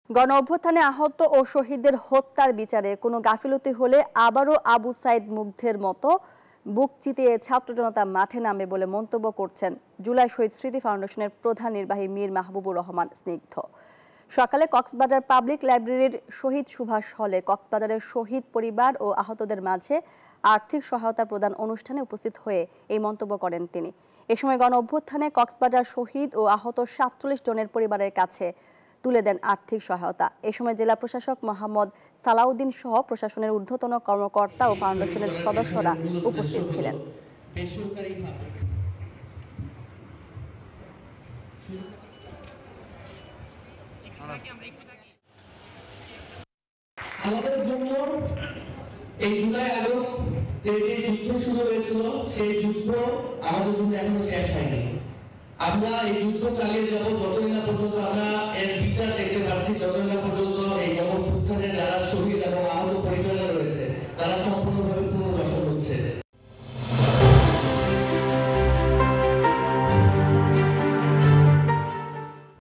গণ অভ্যুত্থানে আহত ও শহীদদের হত্যার বিচারে কোনো গাফিলতি হলে আবারও আবু সাইদ মুগ্ধের মতো বুক চিতিয়ে ছাত্র জনতা মাঠে নামবে বলে মন্তব্য করছেন জুলাই শহীদ স্মৃতি ফাউন্ডেশনের প্রধান নির্বাহী মীর মাহবুবুর রহমান স্নিগ্ধ। সকালে কক্সবাজার পাবলিক লাইব্রেরির শহীদ সুভাষ হলে কক্সবাজারের শহীদ পরিবার ও আহতদের মাঝে আর্থিক সহায়তা প্রদান অনুষ্ঠানে উপস্থিত হয়ে এই মন্তব্য করেন তিনি। এ সময় গণ অভ্যুত্থানে কক্সবাজার শহীদ ও আহত ৪৭ জনের পরিবারের কাছে তুলে দেন আর্থিক সহায়তা। এ সময় জেলা প্রশাসক মোহাম্মদ সালাউদ্দিন সহ প্রশাসনের ঊর্ধ্বতন কর্মকর্তা ও ফাউন্ডেশনের সদস্যরা উপস্থিত ছিলেন। আমাদের জন্য এই জুলাই আগস্ট যে যুদ্ধ শুরু হয়েছিল সেই যুদ্ধ আমাদের জন্য এখনো শেষ হয়নি। আমরা এই যুদ্ধ চালিয়ে যাব যতদিন না পর্যন্ত আমরা এর বিচার দেখতে পাচ্ছি, যতদিন না পর্যন্ত এই গণ অভ্যুত্থানের যারা শহীদ এবং আহত পরিবাররা রয়েছে তারা সম্পূর্ণভাবে